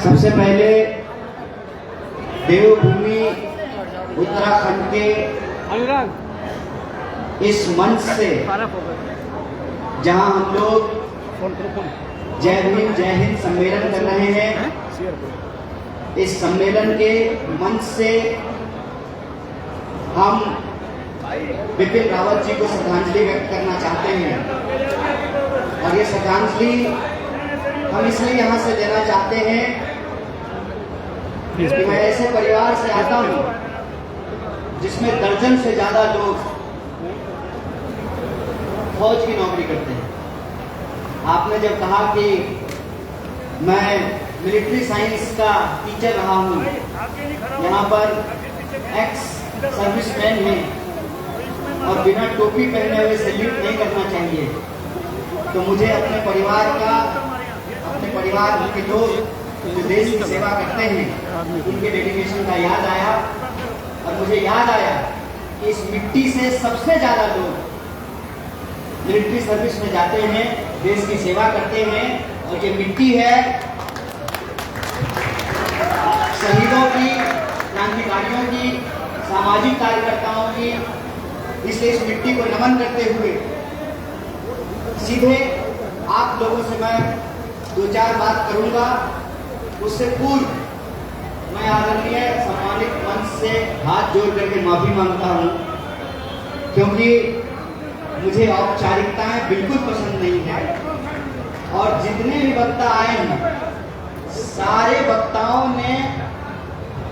सबसे पहले देवभूमि उत्तराखंड के इस मंच से जहां हम लोग जय भीम जय हिंद सम्मेलन कर रहे हैं, इस सम्मेलन के मंच से हम बिपिन रावत जी को श्रद्धांजलि व्यक्त करना चाहते हैं। और ये श्रद्धांजलि हम इसलिए यहाँ से देना चाहते हैं कि मैं ऐसे परिवार से आता हूँ जिसमें दर्जन से ज्यादा लोग फौज की नौकरी करते हैं। आपने जब कहा कि मैं मिलिट्री साइंस का टीचर रहा हूँ, यहाँ पर एक्स सर्विसमैन हैं और बिना टोपी पहने हुए सैल्यूट नहीं करना चाहिए, तो मुझे अपने परिवार के लोग जो देश की सेवा करते हैं उनके डेडिकेशन का याद आया। और मुझे याद आया कि इस मिट्टी से सबसे ज्यादा लोग मिलिट्री सर्विस में जाते हैं, देश की सेवा करते हैं। और ये मिट्टी है शहीदों की, क्रांतिकारियों की, सामाजिक कार्यकर्ताओं की। इसलिए इस मिट्टी को नमन करते हुए सीधे आप लोगों से मैं दो चार बात करूंगा। उससे पूर्व मैं आदरणीय सम्मानित मंच से हाथ जोड़ करके माफी मांगता हूं, क्योंकि मुझे औपचारिकताएं बिल्कुल पसंद नहीं है। और जितने भी वक्ता आए हैं, सारे वक्ताओं ने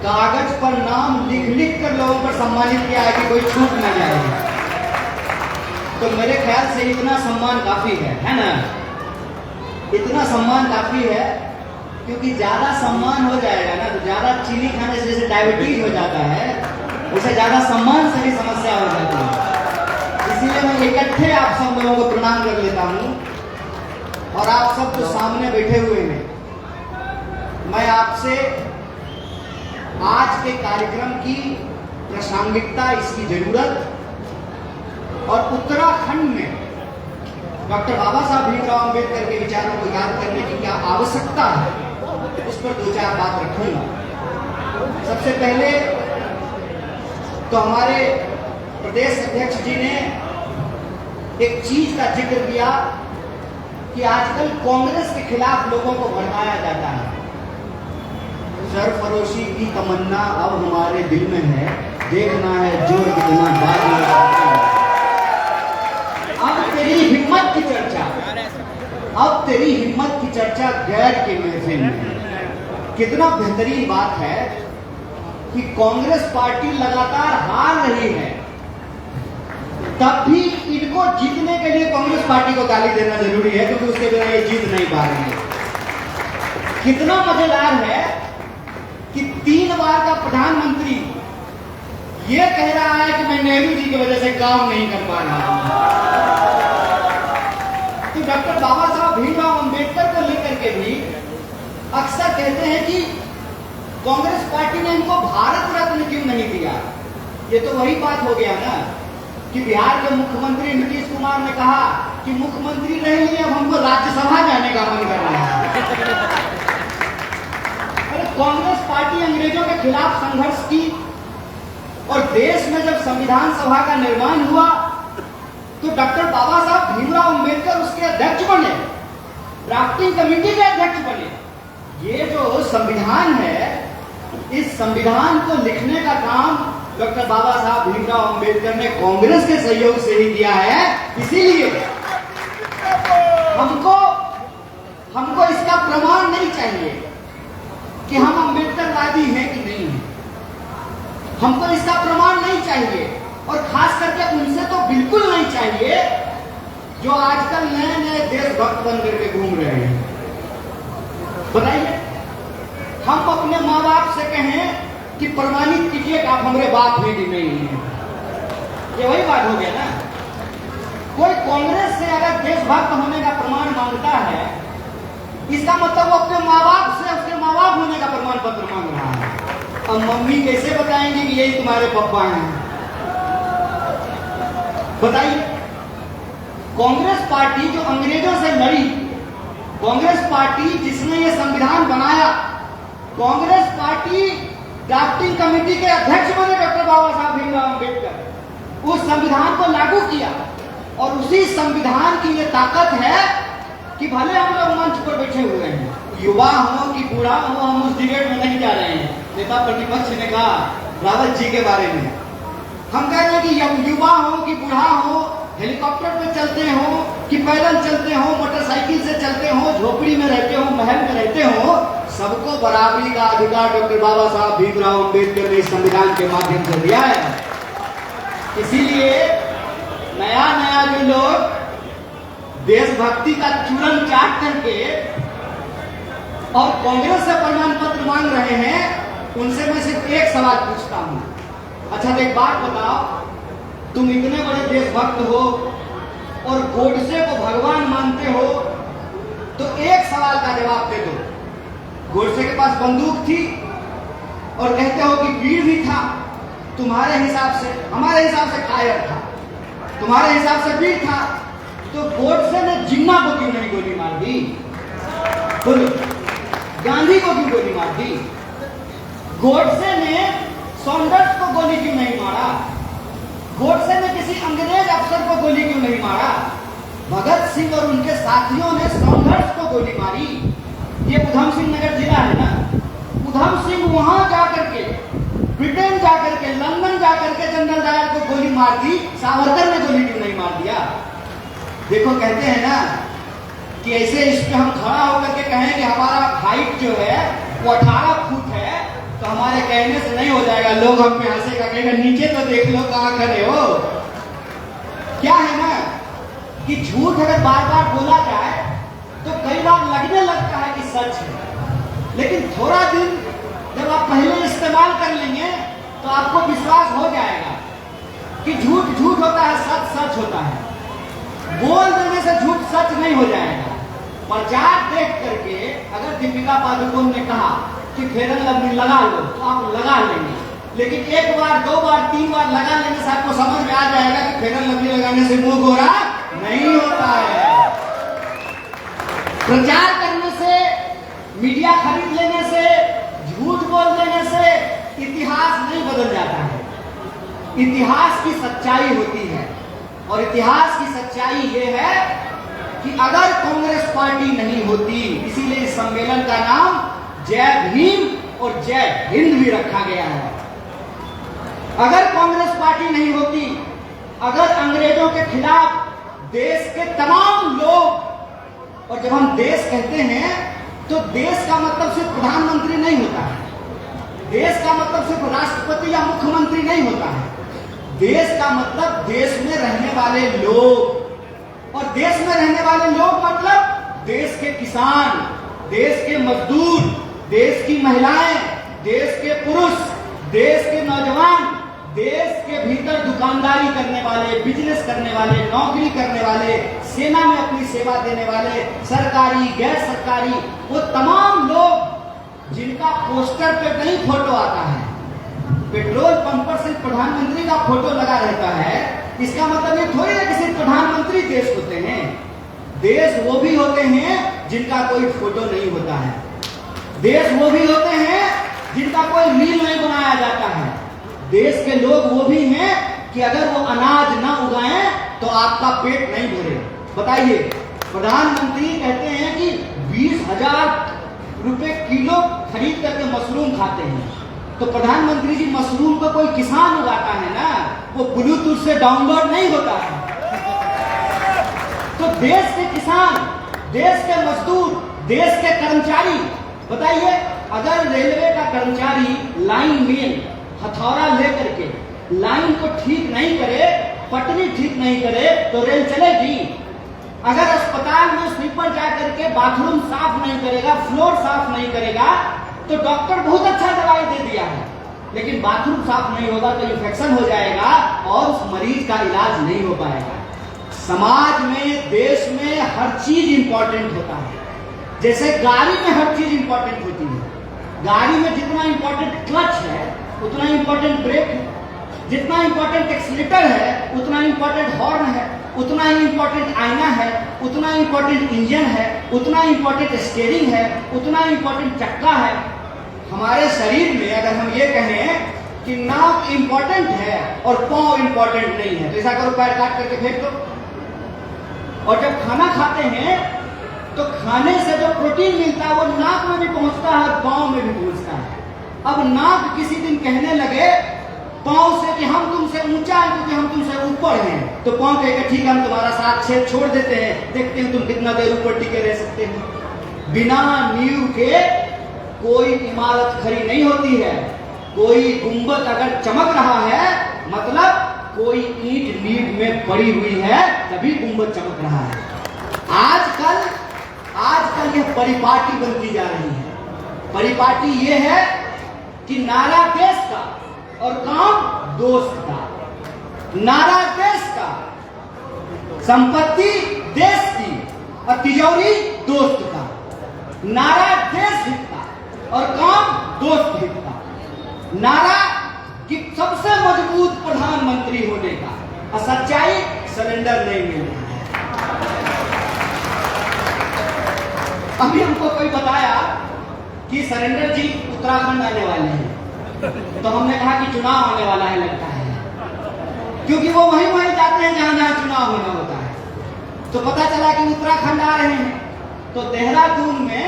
कागज पर नाम लिख लिख कर लोगों पर सम्मानित किया है कि कोई छूट न जाए। तो मेरे ख्याल से इतना सम्मान काफी है ना? इतना सम्मान काफी है, क्योंकि ज्यादा सम्मान हो जाएगा ना तो ज्यादा चीनी खाने से जैसे डायबिटीज हो जाता है, उसे ज्यादा सम्मान से भी समस्या हो जाती है। इसीलिए मैं इकट्ठे आप सब लोगों को प्रणाम कर लेता हूं। और आप सब जो सामने बैठे हुए हैं, मैं आपसे आज के कार्यक्रम की प्रासंगिकता, इसकी जरूरत और उत्तराखंड में डॉक्टर बाबा साहब भीमराव अंबेडकर के विचारों को याद करने की क्या आवश्यकता है, उस पर दो चार बात रखूंगा। सबसे पहले तो हमारे प्रदेश अध्यक्ष जी ने एक चीज का जिक्र किया कि आजकल कांग्रेस के खिलाफ लोगों को भड़काया जाता है। सरफरोशी की तमन्ना अब हमारे दिल में है, देखना है जोर कितना बाजी। अब तेरी हिम्मत की चर्चा, अब तेरी हिम्मत की चर्चा गैर के महफिल में। कितना बेहतरीन बात है कि कांग्रेस पार्टी लगातार हार रही है, तब भी इनको जीतने के लिए कांग्रेस पार्टी को गाली देना जरूरी है, क्योंकि उसके बिना ये जीत नहीं पा रही है। कितना मजेदार है कि 3 बार का प्रधानमंत्री ये कह रहा है कि मैं नेहरू जी की वजह से काम नहीं कर पा रहा हूं। तो डॉक्टर बाबा साहब भीमराव अंबेडकर को लेकर के भी अक्सर कहते हैं कि कांग्रेस पार्टी ने इनको भारत रत्न क्यों नहीं दिया। ये तो वही बात हो गया ना कि बिहार के मुख्यमंत्री नीतीश कुमार ने कहा कि मुख्यमंत्री नहीं लिए, अब हमको राज्यसभा जाने का मन कर रहा है। अरे कांग्रेस पार्टी अंग्रेजों के खिलाफ संघर्ष की, और देश में जब संविधान सभा का निर्माण हुआ तो डॉक्टर बाबा साहब भीमराव अंबेडकर उसके अध्यक्ष बने, ड्राफ्टिंग कमेटी के अध्यक्ष बने। ये जो संविधान है, इस संविधान को लिखने का काम डॉक्टर बाबा साहब भीमराव अंबेडकर ने कांग्रेस के सहयोग से ही किया है। इसीलिए हमको इसका प्रमाण नहीं चाहिए कि हम अंबेडकरवादी हैं कि नहीं है। हमको इसका प्रमाण नहीं चाहिए, और खास करके उनसे तो बिल्कुल नहीं चाहिए जो आजकल नए नए देशभक्त बन करके घूम रहे हैं। बताइए, हम अपने माँ बाप से कहें कि प्रमाणित कीजिए कि आप हमारे बाप हैं कि नहीं है, ये वही बात हो गया ना। कोई कांग्रेस से अगर देशभक्त होने का प्रमाण मांगता है, इसका मतलब वो अपने माँ बाप से उसके माँ बाप होने का प्रमाण पत्र मांग रहा है। अब मम्मी कैसे बताएंगे कि यही तुम्हारे पापा हैं? बताइए, कांग्रेस पार्टी जो अंग्रेजों से लड़ी, कांग्रेस पार्टी जिसने ये संविधान बनाया, कांग्रेस पार्टी ड्राफ्टिंग कमेटी के अध्यक्ष बने डॉक्टर बाबा साहब भीमराव अंबेडकर, उस संविधान को लागू किया। और उसी संविधान की ये ताकत है कि भले हम लोग मंच पर बैठे हुए हैं, युवा हो कि बूढ़ा हो, हम उस डिबेट में नहीं जा रहे हैं। नेता प्रतिपक्ष ने कहा रावत जी के बारे में, हम कह रहे हैं कि युवा हो कि बूढ़ा हो, हेलीकॉप्टर पे चलते हो कि पैदल चलते हो, मोटरसाइकिल से चलते हो, झोपड़ी में रहते हो, महल में रहते हो, सबको बराबरी का अधिकार डॉक्टर बाबा साहब भीमराव अंबेडकर ने इस संविधान के माध्यम से दिया है। इसीलिए नया नया जो लोग देशभक्ति का चूरन चाट करके और कांग्रेस से प्रमाण पत्र मांग रहे हैं, उनसे मैं सिर्फ एक सवाल पूछता हूं। अच्छा तो एक बात बताओ, तुम इतने बड़े देशभक्त हो और गोडसे को भगवान मानते हो, तो एक सवाल का जवाब दे दो। गोडसे के पास बंदूक थी और कहते हो कि वीर भी था, तुम्हारे हिसाब से, हमारे हिसाब से कायर था, तुम्हारे हिसाब से वीर था, तो गोडसे ने जिन्ना को क्यों नहीं गोली मार दी? बोलो, गांधी को क्यों गोली मार दी? गोडसे ने सॉन्डर्स को गोली क्यों नहीं मारा? गोडसे ने किसी अंग्रेज अफसर को गोली क्यों नहीं मारा? भगत सिंह और उनके साथियों ने सॉन्डर्स को गोली मारी। ये उधम सिंह नगर जिला है ना, उधम सिंह वहां जाकर के, ब्रिटेन जाकर के, लंदन जाकर के जनरल डायर को गोली मार दी, सावरकर ने गोली क्यों नहीं मार दिया? देखो कहते हैं ना कि ऐसे इस पे हम खड़ा होकर के कहें कि हमारा हाइट जो है वो 18 फुट है, तो हमारे कहने से नहीं हो जाएगा, लोग हम पे हंसेगा, कहेगा नीचे तो देख लो कहां खड़े हो। क्या है ना कि झूठ अगर बार बार बोला जाए तो कई बार लगने लगता है कि सच है, लेकिन थोड़ा दिन जब आप पहले इस्तेमाल कर लेंगे तो आपको विश्वास हो जाएगा कि झूठ झूठ होता है, सच सच होता है। बोल देने से झूठ सच नहीं हो जाएगा। प्रचार देख करके अगर दीपिका पादुकोण ने कहा कि फेयर एंड लवली लगा लो, तो आप लगा लेंगे, लेकिन एक बार, दो बार, तीन बार लगा लेने से आपको समझ में आ जाएगा कि फेयर एंड लवली लगाने से मुंह गोरा नहीं होता है। प्रचार करने से, मीडिया खरीद लेने से, झूठ बोल देने से इतिहास नहीं बदल जाता है। इतिहास की सच्चाई होती है, और इतिहास की सच्चाई ये है कि अगर कांग्रेस पार्टी नहीं होती, इसीलिए इस सम्मेलन का नाम जय भीम और जय हिंद भी रखा गया है। अगर कांग्रेस पार्टी नहीं होती, अगर अंग्रेजों के खिलाफ देश के तमाम लोग, और जब हम देश कहते हैं तो देश का मतलब सिर्फ प्रधानमंत्री नहीं होता है, देश का मतलब सिर्फ राष्ट्रपति या मुख्यमंत्री नहीं होता है, देश का मतलब देश में रहने वाले लोग, और देश में रहने वाले लोग मतलब देश के किसान, देश के मजदूर, देश की महिलाएं, देश के पुरुष, देश के नौजवान, देश के भीतर दुकानदारी करने वाले, बिजनेस करने वाले, नौकरी करने वाले, सेना में अपनी सेवा देने वाले, सरकारी गैर सरकारी, वो तमाम लोग जिनका पोस्टर पे नहीं फोटो आता है, पेट्रोल पंप पर सिर्फ प्रधानमंत्री का फोटो लगा रहता है, इसका मतलब ये थोड़ी है कि सिर्फ प्रधानमंत्री देश होते हैं। देश वो भी होते हैं जिनका कोई फोटो नहीं होता है, देश वो भी होते हैं जिनका कोई रील नहीं बनाया जाता है, देश के लोग वो भी हैं कि अगर वो अनाज ना उगाएं तो आपका पेट नहीं भरे। बताइए, प्रधानमंत्री कहते हैं कि 20,000 रुपए किलो खरीद करके मशरूम खाते हैं, तो प्रधानमंत्री जी मशरूम को कोई किसान उगाता है ना, वो ब्लूटूथ से डाउनलोड नहीं होता है। तो देश के किसान, देश के मजदूर, देश के कर्मचारी, बताइए अगर रेलवे का कर्मचारी लाइन में हथौड़ा लेकर के लाइन को ठीक नहीं करे, पटरी ठीक नहीं करे, तो रेल चलेगी? अगर अस्पताल में स्वीपर जाकर के बाथरूम साफ नहीं करेगा, फ्लोर साफ नहीं करेगा, तो डॉक्टर बहुत अच्छा दवाई दे दिया है, लेकिन बाथरूम साफ नहीं होगा तो इन्फेक्शन हो जाएगा और उस मरीज का इलाज नहीं हो पाएगा। समाज में, देश में हर चीज इंपॉर्टेंट होता है। जैसे गाड़ी में हर चीज इंपॉर्टेंट होती है, गाड़ी में जितना इंपॉर्टेंट क्लच है उतना इंपॉर्टेंट ब्रेक है, जितना इंपॉर्टेंट एक्सीलेटर है उतना इंपॉर्टेंट हॉर्न है, उतना ही इंपॉर्टेंट आईना है, उतना इंपॉर्टेंट इंजन है, उतना इंपॉर्टेंट स्टीयरिंग है, उतना इंपॉर्टेंट चक्का है। हमारे शरीर में अगर हम ये कहें कि नाक इंपॉर्टेंट है और पांव इंपॉर्टेंट नहीं है, तो ऐसा करो, पैर काट करके फेंक दो। और जब खाना खाते हैं तो खाने से जो प्रोटीन मिलता है वो नाक में भी पहुंचता है और पांव में भी पहुंचता है। अब नाक किसी दिन कहने लगे पांव से कि हम तुमसे ऊंचा है क्योंकि हम तुमसे ऊपर हैं, तो पांव कहेगा ठीक है हम तुम्हारा साथ छेद छोड़ देते हैं, देखते हैं तुम कितना देर ऊपर टिके रह सकते हो। बिना नींव के कोई इमारत खड़ी नहीं होती है। कोई गुंबद अगर चमक रहा है मतलब कोई ईंट नींव में पड़ी हुई है, तभी गुंबद चमक रहा है। आजकल यह परिपाटी बनती जा रही है। परिपाटी ये है कि नारा देश का और काम दोस्त का। नारा देश का, संपत्ति देश की और तिजोरी दोस्त का। नारा देश हित का और काम दोस्त हित का। नारा कि सबसे मजबूत प्रधानमंत्री होने का और सच्चाई सरेंडर नहीं मिल रहा है। अभी हमको कोई बताया कि सरेंडर जी उत्तराखंड आने वाले हैं, तो हमने कहा कि चुनाव आने वाला है लगता है, क्योंकि वो वहीं जाते हैं जहां जहां चुनाव होना होता है। तो पता चला कि उत्तराखंड आ रहे हैं। तो देहरादून में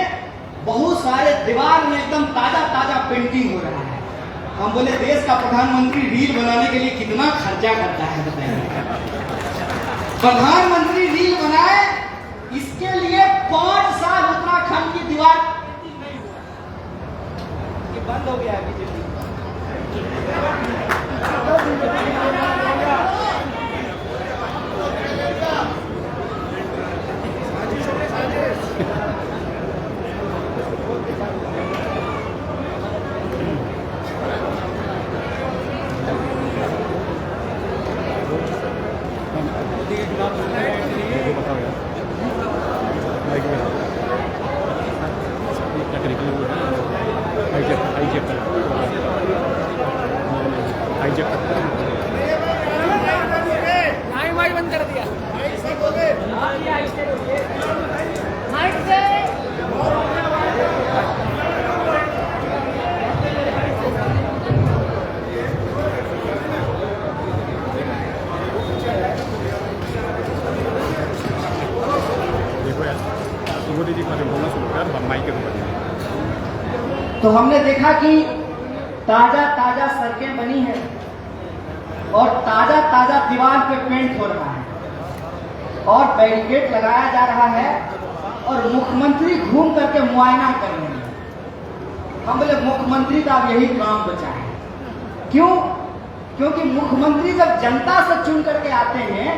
बहुत सारे दीवार में एकदम ताजा पेंटिंग हो रहा है। हम बोले देश का प्रधानमंत्री रील बनाने के लिए कितना खर्चा करता है बताइए। प्रधानमंत्री रील बनाए इसके लिए 5 साल उत्तराखंड की दीवार ये बंद हो गया है। तो हमने देखा कि ताजा सड़कें बनी है और ताजा दीवार पे पेंट हो रहा है और बैरिकेड लगाया जा रहा है और मुख्यमंत्री घूम करके मुआयना कर रहे हैं। हम बोले मुख्यमंत्री का अब यही काम बचा है। क्यों? क्योंकि मुख्यमंत्री जब जनता से चुन करके आते हैं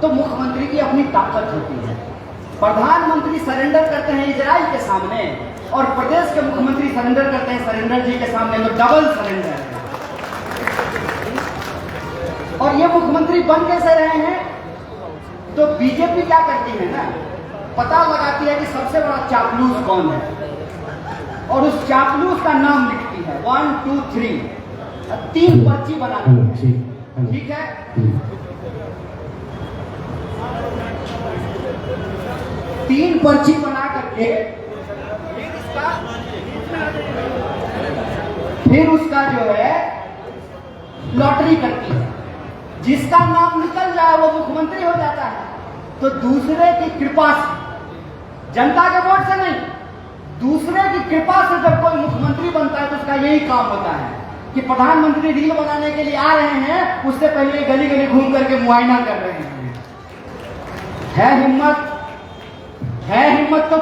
तो मुख्यमंत्री की अपनी ताकत होती है। प्रधानमंत्री सरेंडर करते हैं इजराइल के सामने और प्रदेश के मुख्यमंत्री सरेंडर करते हैं सरेंडर जी के सामने, तो डबल सरेंडर है। और ये मुख्यमंत्री बन कैसे रहे हैं? तो बीजेपी क्या करती है ना, पता लगाती है कि सबसे बड़ा चापलूस कौन है और उस चापलूस का नाम लिखती है 1 2 3 3 पर्ची बनाती है। ठीक है, तीन पर्ची बना करके फिर उसका जो है लॉटरी करती है। जिसका नाम निकल जाए वो मुख्यमंत्री हो जाता है। तो दूसरे की कृपा से, जनता के वोट से नहीं, दूसरे की कृपा से जब कोई मुख्यमंत्री बनता है तो उसका यही काम होता है कि प्रधानमंत्री रील बनाने के लिए आ रहे हैं, उससे पहले गली गली घूम करके मुआयना कर रहे हैं। है हिम्मत तो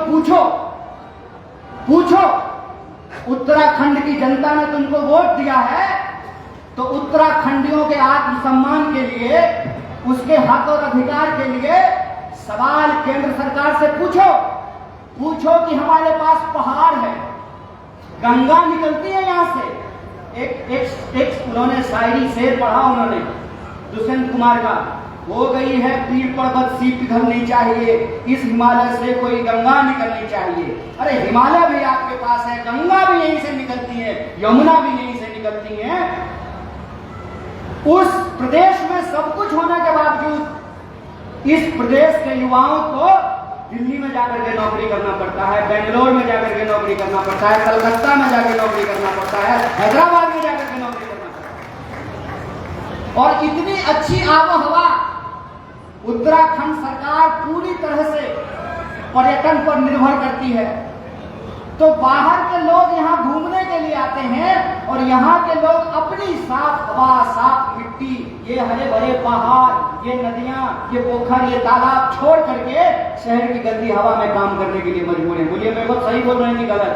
पूछो। उत्तराखंड की जनता ने तुमको वोट दिया है तो उत्तराखंडियों के आत्मसम्मान के लिए, उसके हक और अधिकार के लिए सवाल केंद्र सरकार से पूछो कि हमारे पास पहाड़ है, गंगा निकलती है यहाँ से। एक उन्होंने शायरी शेर पढ़ा उन्होंने दुष्यंत कुमार का, हो गई है पीर पर्वत सी पिघलनी चाहिए, इस हिमालय से कोई गंगा निकलनी चाहिए। अरे हिमालय भी आपके पास है, गंगा भी यहीं से निकलती है, यमुना भी यहीं से निकलती है। उस प्रदेश में सब कुछ होने के बावजूद इस प्रदेश के युवाओं को दिल्ली में जाकर के नौकरी करना पड़ता है, बेंगलोर में जाकर के नौकरी करना पड़ता है, कलकत्ता में जाकर नौकरी करना पड़ता है, हैदराबाद में जाकर के नौकरी करना पड़ता है। और इतनी अच्छी आबो हवा उत्तराखंड सरकार पूरी तरह से पर्यटन पर निर्भर करती है, तो बाहर के लोग यहाँ घूमने के लिए आते हैं और यहाँ के लोग अपनी साफ हवा, साफ मिट्टी, ये हरे भरे पहाड़, ये नदियां, ये पोखर, ये तालाब छोड़ करके शहर की गंदी हवा में काम करने के लिए मजबूर है। बोलिए मैं बहुत सही बोल रहे हैं कि गलत?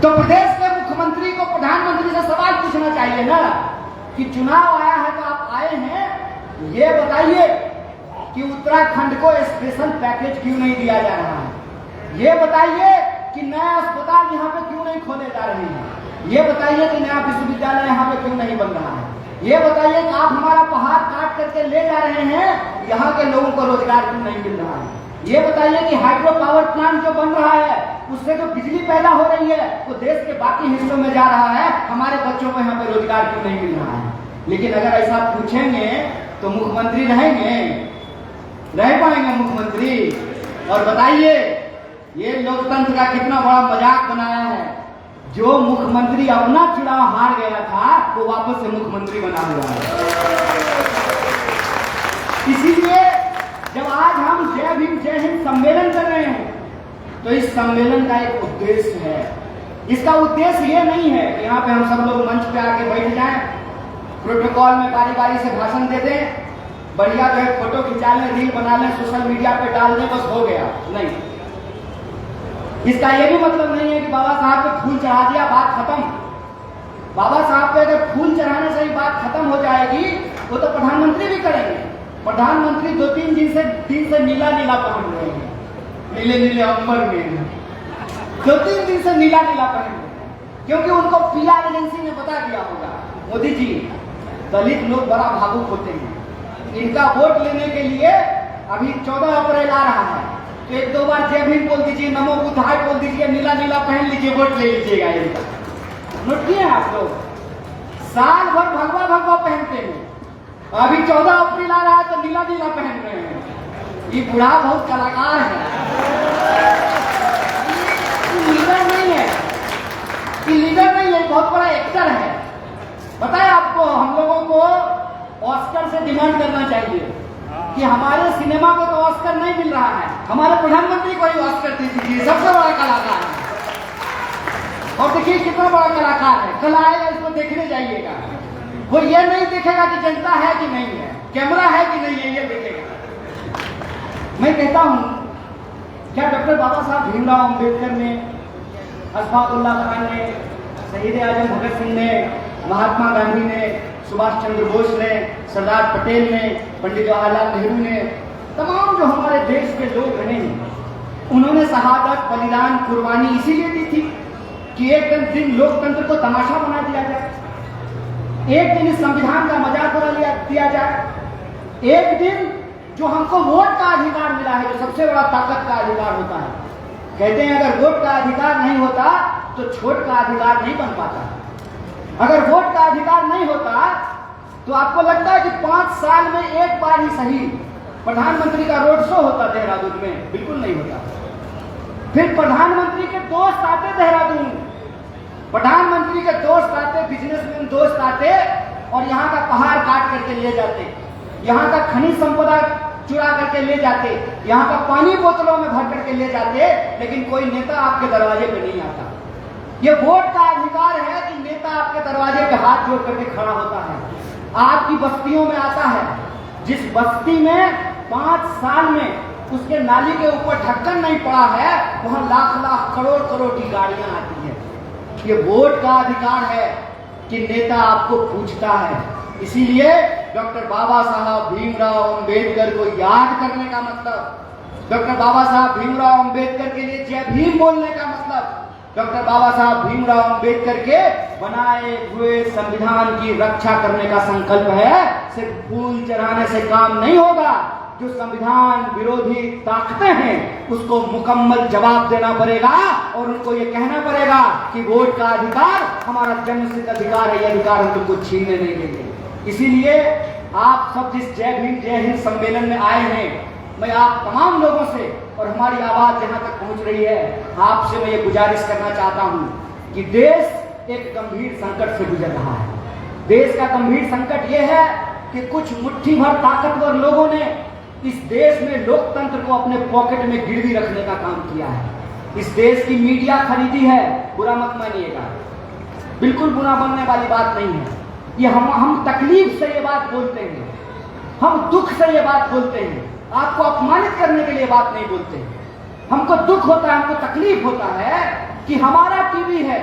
तो प्रदेश के मुख्यमंत्री को प्रधानमंत्री से सवाल पूछना चाहिए ना कि चुनाव आया है तो आप आए हैं, ये बताइए कि उत्तराखंड को स्पेशल पैकेज क्यों नहीं दिया जा रहा है? ये बताइए कि नया अस्पताल यहाँ पे क्यों नहीं खोले जा रहे हैं? ये बताइए कि नया विश्वविद्यालय यहाँ पे क्यों नहीं बन रहा है? ये बताइए कि आप हमारा पहाड़ काट करके ले जा रहे हैं, यहाँ के लोगों को रोजगार क्यों नहीं मिल रहा है? ये बताइए कि हाइड्रो पावर प्लांट जो बन रहा है उससे जो बिजली पैदा हो रही है वो देश के बाकी हिस्सों में जा रहा है, हमारे बच्चों को यहाँ पे रोजगार क्यों नहीं मिल रहा है? लेकिन अगर ऐसा पूछेंगे तो मुख्यमंत्री रहेंगे? रह पाएंगे मुख्यमंत्री? और बताइए ये लोकतंत्र का कितना बड़ा मजाक बनाया है। जो मुख्यमंत्री अपना चुनाव हार गया था वो वापस से मुख्यमंत्री बना हुआ है। इसीलिए जब आज हम जय भीम जय हिंद सम्मेलन कर रहे हैं तो इस सम्मेलन का एक उद्देश्य है। इसका उद्देश्य ये नहीं है कि यहाँ पे हम सब लोग मंच पे आके बैठ जाएं, प्रोटोकॉल में बारी बारी से भाषण दे दें, बढ़िया जो है फोटो खिंचा लें, रील बना लें, सोशल मीडिया पे डाल दें, बस हो गया। नहीं, इसका यह भी मतलब नहीं है कि बाबा साहब पे फूल चढ़ा दिया बात खत्म। बाबा साहब पे अगर फूल चढ़ाने से ही बात खत्म हो जाएगी वो तो प्रधानमंत्री भी करेंगे। प्रधानमंत्री 2-3 दिन से नीला नीला पहन रहे हैं, नीले नीले अंबर में 2-3 दिन से नीला नीला पहन रहे हैं, क्योंकि उनको पीआर एजेंसी ने बता दिया होगा मोदी जी दलित लोग बड़ा भावुक होते हैं, इनका वोट लेने के लिए अभी 14 अप्रैल आ रहा है तो 1-2 बार जय भीम बोल दीजिए, नमो बुद्धाय बोल दीजिए, नीला नीला पहन लीजिए, वोट ले लीजिएगा। इनका नोट किए आप लोग? साल भर भगवा भगवा पहनते हैं, अभी 14 अप्रैल आ रहा है तो नीला नीला पहन रहे हैं। ये बूढ़ा बहुत कलाकार है, लीडर नहीं है, ये लीडर नहीं है, बहुत बड़ा एक्टर है। बताए आपको हम लोगों को ऑस्कर से डिमांड करना चाहिए कि हमारे सिनेमा को तो ऑस्कर नहीं मिल रहा है, हमारे प्रधानमंत्री को ही ऑस्कर दे दीजिए, सबसे बड़ा कलाकार है। और देखिए कितना बड़ा कलाकार है, कल आएगा इसको देखने जाइएगा, वो ये नहीं देखेगा कि जनता है कि नहीं है, कैमरा है कि नहीं है, ये देखेगा। मैं कहता हूं क्या डॉक्टर बाबा साहब भीमराव अंबेडकर ने, अशफाक उल्लाह खान ने, शहीद आजम भगत सिंह ने, महात्मा गांधी ने, सुभाष चंद्र बोस ने, सरदार पटेल ने, पंडित जवाहरलाल नेहरू ने, तमाम जो हमारे देश के लोग रहे हैं, उन्होंने शहादत, बलिदान, कुर्बानी इसीलिए दी थी कि एक दिन लोकतंत्र को तमाशा बना दिया जाए, एक दिन इस संविधान का मजाक बना दिया जाए, एक दिन जो हमको वोट का अधिकार मिला है, जो सबसे बड़ा ताकत का अधिकार होता है। कहते हैं अगर वोट का अधिकार नहीं होता तो छोट का अधिकार नहीं बन पाता। अगर वोट का अधिकार नहीं होता तो आपको लगता है कि 5 साल में एक बार ही सही प्रधानमंत्री का रोड शो होता देहरादून में? बिल्कुल नहीं होता। फिर प्रधानमंत्री के दोस्त आते देहरादून, प्रधानमंत्री के दोस्त आते, बिजनेसमैन दोस्त आते और यहाँ का पहाड़ काट करके ले जाते, यहाँ का खनिज संपदा चुरा करके ले जाते, यहाँ का पानी बोतलों में भर करके ले जाते, लेकिन कोई नेता आपके दरवाजे पे नहीं आता। ये वोट का अधिकार है कि नेता आपके दरवाजे पे हाथ जोड़ करके खड़ा होता है, आपकी बस्तियों में आता है। जिस बस्ती में 5 साल में उसके नाली के ऊपर ढक्कन नहीं पड़ा है, वहां लाख लाख करोड़ करोड़ की गाड़ियां आती है। ये वोट का अधिकार है कि नेता आपको पूछता है। इसीलिए डॉक्टर बाबा साहब भीमराव अंबेडकर को याद करने का मतलब, डॉक्टर बाबा साहब भीमराव अंबेडकर के लिए जय भीम बोलने का मतलब, डॉक्टर बाबा साहब भीमराव अंबेडकर के बनाए हुए संविधान की रक्षा करने का संकल्प है। सिर्फ फूल चढ़ाने से काम नहीं होगा, जो संविधान विरोधी ताकतें हैं उसको मुकम्मल जवाब देना पड़ेगा और उनको ये कहना पड़ेगा कि वोट का अधिकार हमारा जन्मसिद्ध अधिकार है, ये अधिकार हम तुमको छीनने नहीं देंगे। इसीलिए आप सब जिस जय भीम जय हिंद सम्मेलन में आए हैं, मैं आप तमाम लोगों से और हमारी आवाज जहां तक पहुंच रही है, आपसे मैं ये गुजारिश करना चाहता हूं कि देश एक गंभीर संकट से गुजर रहा है। देश का गंभीर संकट यह है कि कुछ मुट्ठी भर ताकतवर लोगों ने इस देश में लोकतंत्र को अपने पॉकेट में गिरवी रखने का काम किया है। इस देश की मीडिया खरीदी है, बुरा मत मानिएगा, बिल्कुल बुरा बनने वाली बात नहीं है। ये हम तकलीफ से ये बात बोलते हैं, हम दुख से ये बात बोलते हैं, आपको अपमानित करने के लिए बात नहीं बोलते हैं। हमको दुख होता है, हमको तकलीफ होता है कि हमारा टीवी है,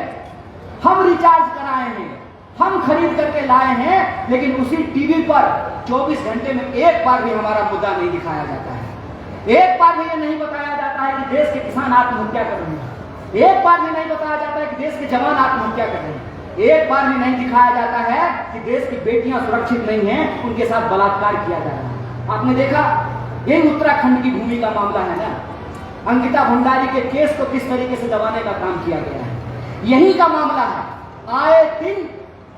हम रिचार्ज कराए हैं, हम खरीद करके लाए हैं, लेकिन उसी टीवी पर 24 घंटे में एक बार भी हमारा मुद्दा नहीं दिखाया जाता है। एक बार भी ये नहीं बताया जाता है कि देश के किसान आत्महत्या कर रहे हैं, एक बार भी नहीं बताया जाता है कि देश के जवान आत्महत्या कर रहे हैं, एक बार भी नहीं दिखाया जाता है कि देश की बेटियां सुरक्षित नहीं हैं, उनके साथ बलात्कार किया जा रहा है। आपने देखा यही उत्तराखंड की भूमि का मामला है ना, अंकिता भंडारी के केस को किस तरीके से दबाने का काम किया गया है, यही का मामला है। आए दिन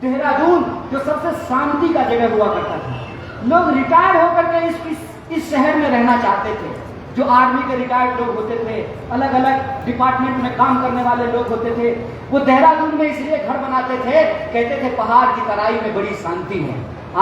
देहरादून जो सबसे शांति का जगह हुआ करता था, लोग रिटायर्ड होकर के इस शहर में रहना चाहते थे। जो आर्मी के रिटायर्ड लोग होते थे, अलग अलग डिपार्टमेंट में काम करने वाले लोग होते थे, वो देहरादून में इसलिए घर बनाते थे, कहते थे पहाड़ की तराई में बड़ी शांति है।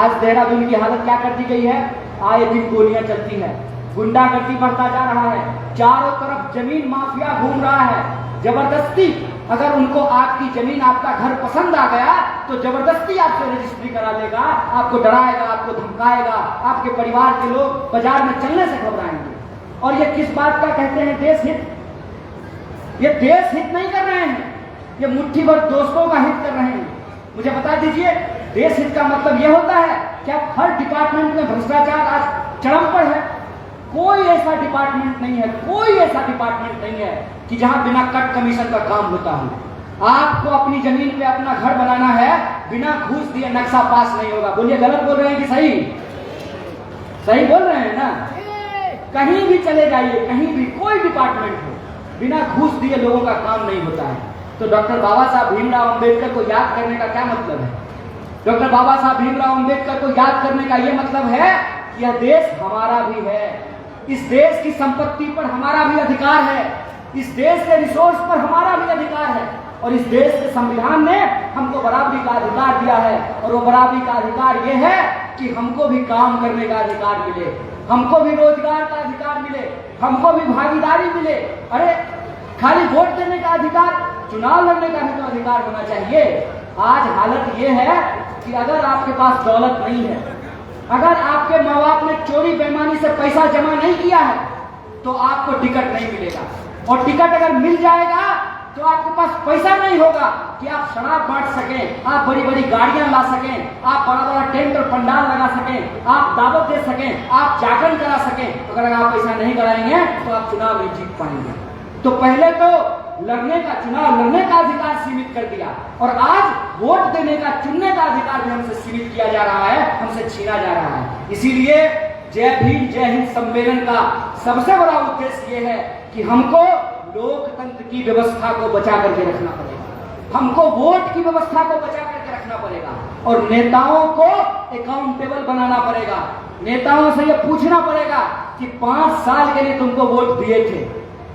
आज देहरादून की हालत क्या कर दी गई है, आए दिन गोलियां चलती है, गुंडागर्दी बढ़ता जा रहा है, चारों तरफ जमीन माफिया घूम रहा है, जबरदस्ती अगर उनको आपकी जमीन आपका घर पसंद आ गया तो जबरदस्ती आपसे रजिस्ट्री करा लेगा, आपको डराएगा, आपको धमकाएगा, आपके परिवार के लोग बाजार में चलने से घबराएंगे। और ये किस बात का कहते हैं देश हित, ये देश हित नहीं कर रहे हैं, ये मुट्ठी भर दोस्तों का हित कर रहे हैं। मुझे बता दीजिए देश हित का मतलब ये होता है कि आप हर डिपार्टमेंट में भ्रष्टाचार आज चरम पर है, कोई ऐसा डिपार्टमेंट नहीं है, कोई ऐसा डिपार्टमेंट नहीं है कि जहां बिना कट कमीशन का काम होता हो। आपको अपनी जमीन पे अपना घर बनाना है, बिना घूस दिए नक्शा पास नहीं होगा। बोलिए गलत बोल रहे हैं कि सही? सही बोल रहे हैं ना? कहीं भी चले जाइए, कहीं भी कोई डिपार्टमेंट हो, बिना घूस दिए लोगों का काम नहीं होता है। तो डॉक्टर बाबा साहब भीमराव अंबेडकर को याद करने का क्या मतलब है? डॉक्टर बाबा साहब भीमराव अंबेडकर को याद करने का यह मतलब है कि यह देश हमारा भी है, इस देश की संपत्ति पर हमारा भी अधिकार है, इस देश के रिसोर्स पर हमारा भी अधिकार है, और इस देश के संविधान ने हमको बराबरी का अधिकार दिया है। और वो बराबरी का अधिकार ये है कि हमको भी काम करने का अधिकार मिले, हमको भी रोजगार का अधिकार मिले, हमको भी भागीदारी मिले। अरे खाली वोट देने का अधिकार, चुनाव लड़ने का भी तो अधिकार होना चाहिए। आज हालत ये है कि अगर आपके पास दौलत नहीं है, अगर आपके माँ बाप ने चोरी बेईमानी से पैसा जमा नहीं किया है, तो आपको टिकट नहीं मिलेगा। और टिकट अगर मिल जाएगा तो आपके पास पैसा नहीं होगा कि आप शराब बांट सकें, आप बड़ी बड़ी गाड़ियां ला सकें, आप बड़ा बड़ा टेंट और पंडाल लगा सकें, आप दावत दे सकें, आप जागरण करा सकें। अगर आप पैसा नहीं कराएंगे तो आप चुनाव नहीं जीत पाएंगे। तो पहले तो लड़ने का, चुनाव लड़ने का अधिकार सीमित कर दिया, और आज वोट देने का, चुनने का अधिकार भी हमसे सीमित किया जा रहा है, हमसे छीना जा रहा है। इसीलिए जय भीम जय हिंद सम्मेलन का सबसे बड़ा उद्देश्य ये है कि हमको लोकतंत्र की व्यवस्था को बचा करके रखना पड़ेगा, हमको वोट की व्यवस्था को बचा करके रखना पड़ेगा, और नेताओं को अकाउंटेबल बनाना पड़ेगा। नेताओं से ये पूछना पड़ेगा कि 5 साल के लिए तुमको वोट दिए थे,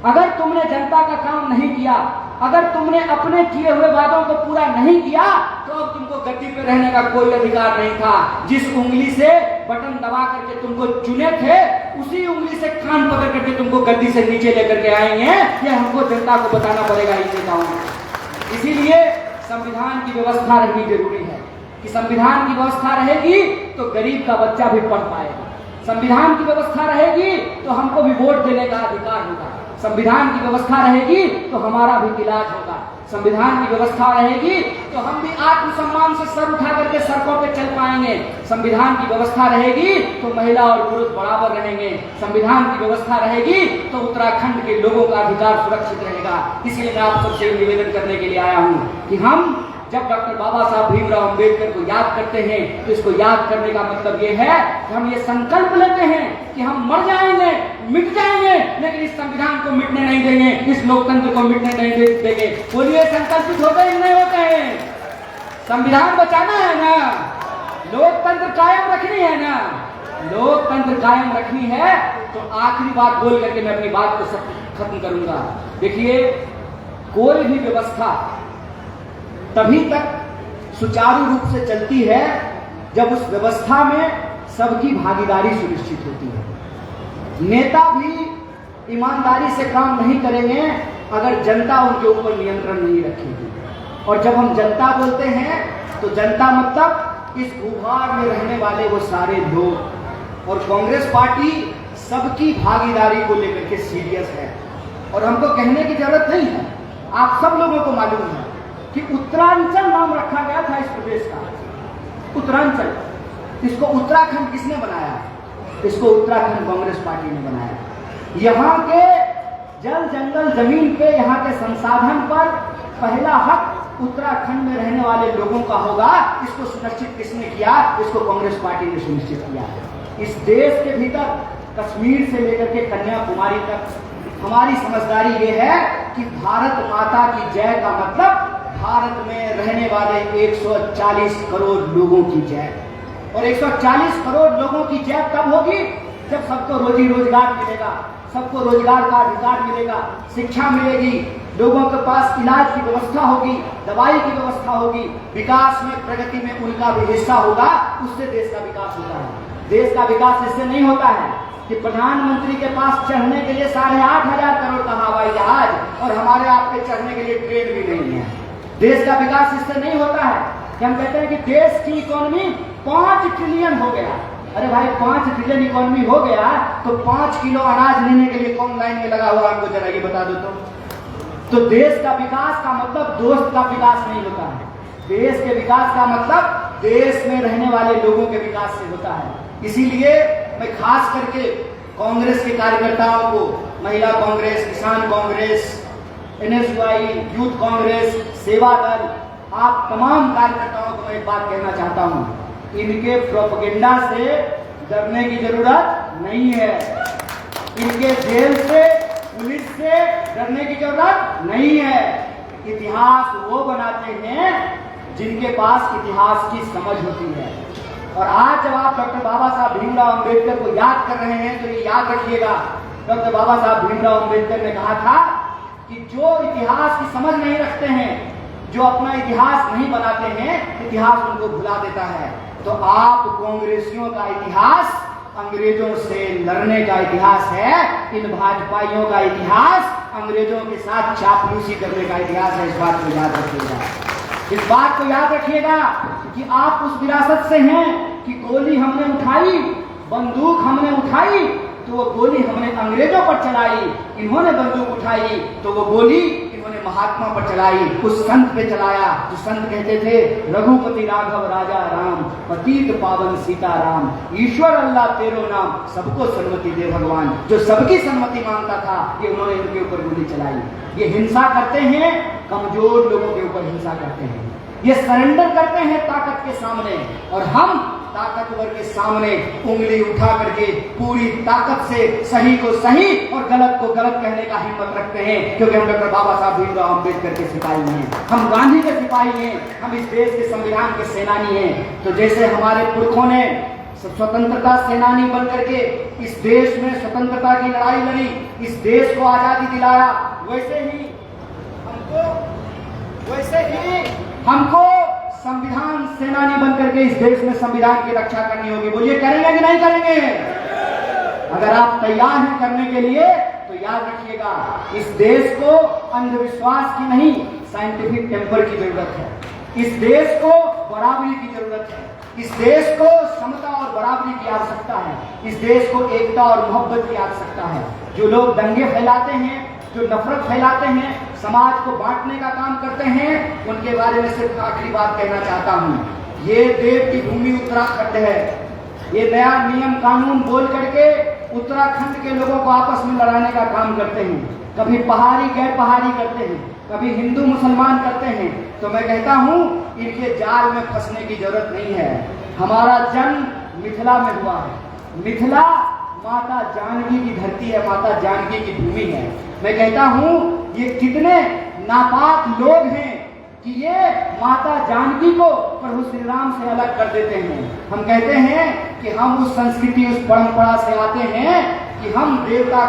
अगर तुमने जनता का काम नहीं किया, अगर तुमने अपने किए हुए वादों को पूरा नहीं किया, तो अब तुमको गद्दी पे रहने का कोई अधिकार नहीं था। जिस उंगली से बटन दबा करके तुमको चुने थे, उसी उंगली से कान पकड़ करके तुमको गद्दी से नीचे लेकर के आएंगे। ये हमको जनता को बताना पड़ेगा इन नेताओं को। इसीलिए संविधान की व्यवस्था रहनी जरूरी है कि संविधान की व्यवस्था रहेगी तो गरीब का बच्चा भी पढ़ पाएगा, संविधान की व्यवस्था रहेगी तो हमको भी वोट देने का अधिकार होगा, संविधान की व्यवस्था रहेगी तो हमारा भी इलाज होगा, संविधान की व्यवस्था रहेगी तो हम भी आत्मसम्मान से सर उठा करके सड़कों पे चल पाएंगे, संविधान की व्यवस्था रहेगी तो महिला और पुरुष बराबर रहेंगे, संविधान की व्यवस्था रहेगी तो उत्तराखंड के लोगों का अधिकार सुरक्षित रहेगा। इसलिए मैं आप सबसे निवेदन करने के लिए आया हूँ कि हम जब डॉक्टर बाबा साहब भीमराव अंबेडकर को याद करते हैं तो इसको याद करने का मतलब ये है कि हम ये संकल्प लेते हैं कि हम मर जाएंगे, मिट जाएंगे, लेकिन इस संविधान को मिटने नहीं देंगे, इस लोकतंत्र को मिटने नहीं देंगे। बोलिए संकल्पित होते हैं नहीं होते हैं? संविधान बचाना है ना, लोकतंत्र कायम रखनी है ना, लोकतंत्र कायम रखनी है। तो आखिरी बात बोल करके मैं अपनी बात को खत्म करूंगा। देखिए, कोई भी व्यवस्था तभी तक सुचारू रूप से चलती है जब उस व्यवस्था में सबकी भागीदारी सुनिश्चित होती है। नेता भी ईमानदारी से काम नहीं करेंगे अगर जनता उनके ऊपर नियंत्रण नहीं रखेगी। और जब हम जनता बोलते हैं तो जनता मतलब इस भूभाग में रहने वाले वो सारे लोग। और कांग्रेस पार्टी सबकी भागीदारी को लेकर के सीरियस है। और हमको कहने की जरूरत नहीं है, आप सब लोगों को मालूम है कि उत्तरांचल नाम रखा गया था इस प्रदेश का, उत्तरांचल। इसको उत्तराखंड किसने बनाया? इसको उत्तराखंड कांग्रेस पार्टी ने बनाया। यहाँ के जल जंगल जमीन पे, यहाँ के संसाधन पर पहला हक उत्तराखंड में रहने वाले लोगों का होगा। इसको सुनिश्चित किसने किया? इसको कांग्रेस पार्टी ने सुनिश्चित किया। इस देश के भीतर कश्मीर से लेकर के कन्याकुमारी तक हमारी समझदारी ये है कि भारत माता की जय का मतलब भारत में रहने वाले 140 करोड़ लोगों की जय। और 140 करोड़ लोगों की जय कब होगी? जब सबको रोजी रोजगार मिलेगा, सबको रोजगार का अधिकार मिलेगा, शिक्षा मिलेगी, लोगों के पास इलाज की व्यवस्था होगी, दवाई की व्यवस्था होगी, विकास में प्रगति में उनका भी हिस्सा होगा। उससे देश का विकास होता है। देश का विकास इससे नहीं होता है कि प्रधानमंत्री के पास चढ़ने के लिए 8,500 करोड़ का हवाई जहाज और हमारे आपके चढ़ने के लिए ट्रेन भी नहीं है। देश का विकास इससे नहीं होता है कि हम कहते हैं कि देश की इकोनॉमी 5 ट्रिलियन हो गया। अरे भाई, 5 ट्रिलियन इकोनॉमी हो गया तो 5 किलो अनाज लेने के लिए कौन लाइन में लगा हुआ, हमको जरा ये बता दो तो देश का विकास का मतलब दोस्त का विकास नहीं होता है। देश के विकास का मतलब देश में रहने वाले लोगों के विकास से होता है। इसीलिए मैं खास करके कांग्रेस के कार्यकर्ताओं को, महिला कांग्रेस, किसान कांग्रेस, NSY, यूथ कांग्रेस, सेवा दल, आप तमाम कार्यकर्ताओं को मैं एक बात कहना चाहता हूं, इनके प्रोपेगेंडा से डरने की जरूरत नहीं है। इनके जेल से, पुलिस से डरने की जरूरत नहीं है। इतिहास वो बनाते हैं जिनके पास इतिहास की समझ होती है। और आज जब आप डॉक्टर बाबा साहब भीमराव अंबेडकर को याद कर रहे हैं तो ये याद रखिएगा, डॉक्टर बाबा साहब भीमराव अंबेडकर ने कहा था कि जो इतिहास की समझ नहीं रखते हैं, जो अपना इतिहास नहीं बनाते हैं, इतिहास उनको भुला देता है। तो आप कांग्रेसियों का इतिहास अंग्रेजों से लड़ने का इतिहास है, इन भाजपाइयों का इतिहास अंग्रेजों के साथ चापलूसी करने का इतिहास है। इस बात को याद रखिएगा, इस बात को याद रखिएगा कि आप उस विरासत से हैं कि गोली हमने उठाई, बंदूक हमने उठाई तो वो गोली हमने अंग्रेजों पर चलाई, इन्होंने बंदूक उठाई तो वो गोली इन्होंने महात्मा पर चलाई, उस संत पे चलाया जो संत कहते थे, रघुपति राघव राजा राम, पतित पावन सीता राम, ईश्वर अल्लाह तेरो नाम, सबको सन्मति दे भगवान। जो सबकी सन्मति मांगता था, ये उन्होंने इनके ऊपर गोली चलाई। ये हिंसा करते हैं, कमजोर लोगों के ऊपर हिंसा करते हैं, ये सरेंडर करते हैं ताकत के सामने। और हम ताकतवर के सामने उंगली उठा करके पूरी ताकत से सही को सही और गलत को गलत कहने का हिम्मत रखते हैं, क्योंकि हम डॉक्टर बाबा साहब भीमराव अंबेडकर के सिपाही हैं, हम गांधी के सिपाही हैं, हम इस देश के संविधान के सेनानी हैं। तो जैसे हमारे पुरखों ने स्वतंत्रता सेनानी बनकर के इस देश में स्वतंत्रता की लड़ाई लड़ी, इस देश को आजादी दिलाया, वैसे ही हमको संविधान सेनानी बनकर के इस देश में संविधान की रक्षा करनी होगी। बोलिए, करेंगे कि नहीं करेंगे? अगर आप तैयार हैं करने के लिए तो याद रखिएगा, इस देश को अंधविश्वास की नहीं, साइंटिफिक टेम्पर की जरूरत है। इस देश को बराबरी की जरूरत है, इस देश को समता और बराबरी की आवश्यकता है, इस देश को एकता और मोहब्बत की आवश्यकता है। जो लोग दंगे फैलाते हैं, जो नफरत फैलाते हैं, समाज को बांटने का काम करते हैं, उनके बारे में सिर्फ आखिरी बात कहना चाहता हूं। ये देव की भूमि उत्तराखंड है। ये नया नियम कानून बोल करके उत्तराखंड के लोगों को आपस में लड़ाने का काम करते हैं। कभी पहाड़ी गैर पहाड़ी करते हैं, कभी हिंदू मुसलमान करते हैं, तो मैं कहता हूं इनके जाल में फंसने की जरूरत नहीं है। हमारा जन्म मिथिला में हुआ है। मिथिला माता जानकी की धरती है, माता जानकी की भूमि है। मैं कहता हूं ये कितने नापाक लोग हैं कि ये माता जानकी को प्रभु श्री राम से अलग कर देते हैं। हम कहते हैं कि हम उस संस्कृति, उस परंपरा से आते हैं कि हम देवता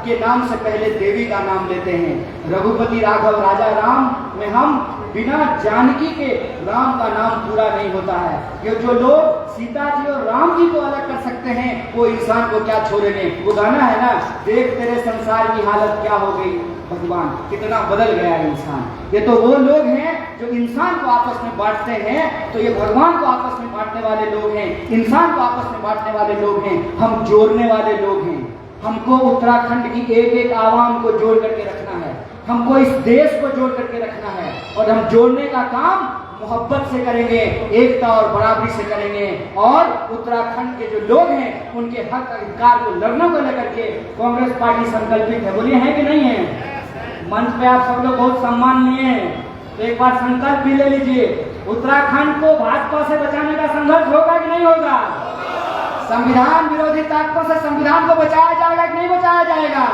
के नाम से पहले देवी का नाम लेते हैं। रघुपति राघव राजा राम में हम बिना जानकी के राम का नाम पूरा नहीं होता है। ये जो लोग सीता जी और राम जी को अलग कर सकते हैं, वो इंसान को क्या छोड़ेंगे। वो गाना है ना, देख तेरे संसार की हालत क्या हो गई भगवान, कितना बदल गया है इंसान। ये तो वो लोग हैं जो इंसान को आपस में बांटते हैं, तो ये भगवान को आपस में बांटने वाले लोग हैं, इंसान को आपस में बांटने वाले लोग हैं, हम जोड़ने वाले लोग हैं। हमको उत्तराखंड की एक एक आवाम को जोड़ करके रखना है, हमको इस देश को जोड़ करके रखना है, और हम जोड़ने का काम मोहब्बत से करेंगे, एकता और बराबरी से करेंगे। और उत्तराखंड के जो लोग हैं उनके हक अधिकार को लड़ने को लेकर के कांग्रेस पार्टी संकल्पित है। बोलिए है कि नहीं है? मंच पे आप सब लोग बहुत सम्मान लिए हैं, तो एक बार संकल्प भी ले लीजिए, उत्तराखंड को भाजपा से बचाने का संघर्ष होगा कि नहीं होगा? संविधान विरोधी ताकतों से संविधान को बचाया जाएगा कि नहीं बचाया जाएगा?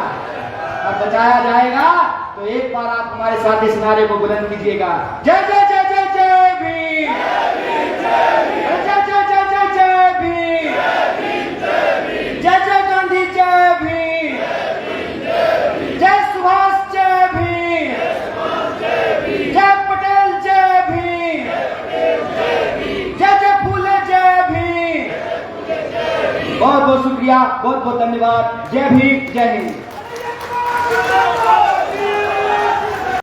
और बचाया जाएगा तो एक बार आप हमारे साथ इस नारे को बुलंद कीजिएगा, जय जय जय जय जय भीम, जय जय जय जय जय भीम, जय जय गांधी जय भीम, जय सुभाष जय भीम, जय पटेल जय भीम, जय जय फूले जय भीम। बहुत बहुत शुक्रिया, बहुत बहुत धन्यवाद। जय भीम, जय हिंद।